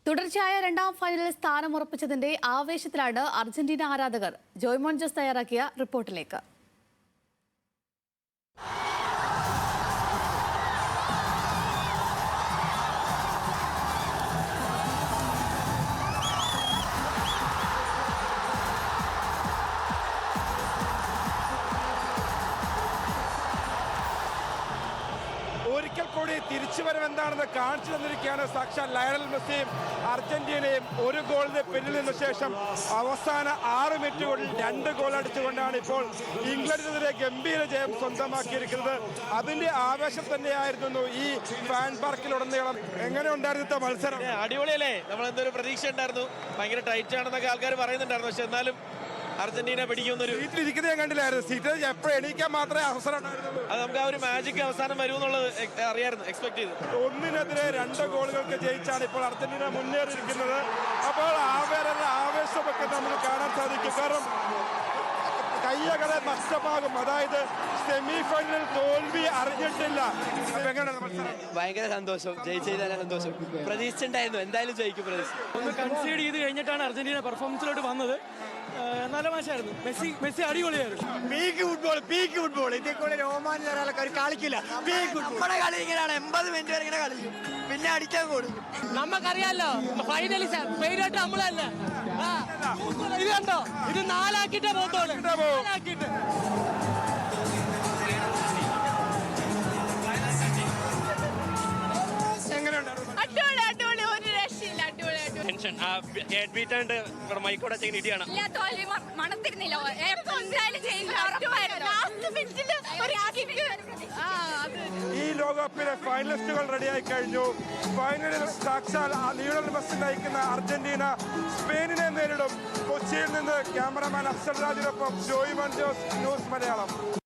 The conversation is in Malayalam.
തുടർച്ചയായ രണ്ടാം ഫൈനലിൽ സ്ഥാനമുറപ്പിച്ചതിന്റെ ആവേശത്തിലാണ് അർജന്റീന ആരാധകർ. ജോയ്മോൻ ജോസ് തയ്യാറാക്കിയ റിപ്പോർട്ടിലേക്ക്. ഒരിക്കൽ കൂടി തിരിച്ചുവരവെന്താണെന്ന് കാണിച്ചു തന്നിരിക്കുകയാണ് സാക്ഷാൽ ലയണൽ മെസ്സിയും അർജന്റീനയും. ഒരു ഗോളിന് പിന്നിൽ നിന്ന ശേഷം അവസാന 6 മിനിറ്റുകളിൽ 2 ഗോൾ അടിച്ചുകൊണ്ടാണ് ഇപ്പോൾ ഇംഗ്ലണ്ടിനെതിരെ ഗംഭീര ജയം സ്വന്തമാക്കിയിരിക്കുന്നത്. അതിന്റെ ആവേശം തന്നെയായിരുന്നു ഈ ഫാൻ പാർക്കിലുടനീളം. എങ്ങനെ ഉണ്ടായിരുന്ന മത്സരം? അടിപൊളിയല്ലേ? നമ്മൾ എന്തൊരു പ്രതീക്ഷ ഉണ്ടായിരുന്നു. ഭയങ്കര ടൈറ്റ് ആണെന്നൊക്കെ ആൾക്കാർ പറയുന്നുണ്ടായിരുന്നു. പക്ഷെ എന്നാലും അർജന്റീന പിടിക്കുന്നൊരു സീറ്റിലിരിക്കുന്നത് ഞാൻ കണ്ടില്ലായിരുന്നു. സീറ്റിൽ എപ്പോഴും എണീക്കാൻ മാത്രമേ അവസരം ഉണ്ടായിരുന്നുള്ളൂ. അത് നമുക്ക് ആ ഒരു മാജിക് അവസാനം വരുമെന്നുള്ളത് അറിയായിരുന്നു, എക്സ്പെക്ട് ചെയ്തു. 1-നെതിരെ 2 ഗോളുകൾക്ക് ജയിച്ചാണ് ഇപ്പോൾ അർജന്റീന മുന്നേറിയിരിക്കുന്നത്. അപ്പോൾ ആവേശമൊക്കെ നമുക്ക് കാണാൻ സാധിക്കും. കാരണം കയ്യകളെ നഷ്ടമാകും. അതായത് സെമി ഫൈനലിൽ തോൽവി അറിഞ്ഞിട്ടില്ല. ഭയങ്കര സന്തോഷം, ജയിച്ചതിൽ സന്തോഷം. പ്രതീക്ഷിച്ചിട്ടുണ്ടായിരുന്നു എന്തായാലും ജയിക്കും. ഒന്ന് കൺസീഡ് ചെയ്ത് കഴിഞ്ഞിട്ടാണ് അർജന്റീന പെർഫോമൻസിലോട്ട് വന്നത്. നല്ല മാച്ചായിരുന്നു. മെസ്സി അടിപൊളിയായിരുന്നു. പീക്ക് ഫുട്ബോൾ ഇതേക്കൂടെ രോമാഞ്ചം ഒരാളൊക്കെ കളിക്കില്ല. നമ്മുടെ കളി ഇങ്ങനെയാണ്. 80 മിനിറ്റ് വരെ ഇങ്ങനെ കളിക്കും, പിന്നെ അടിക്കാൻ കൂടും. നമുക്കറിയാലോ ഫൈനലി മെയിനായിട്ട് നമ്മള് തന്നെ. ഇത് കണ്ടോ, ഇത് 4 ആക്കിട്ടേ പോകത്തോളൂ. 4 ആക്കിട്ട് ഈ ലോകകപ്പിലെ ഫൈനലിസ്റ്റുകൾ റെഡിയായി കഴിഞ്ഞു. ഫൈനലിൽ സാക്ഷാൽ ലയണൽ മെസ്സി നയിക്കുന്ന അർജന്റീന സ്പെയിനിനെ നേരിടും. കൊച്ചിയിൽ നിന്ന് ക്യാമറമാൻ അഫ്സൽ രാജിനൊപ്പം ജോയ്മോൻ ജോസ്, ന്യൂസ് മലയാളം.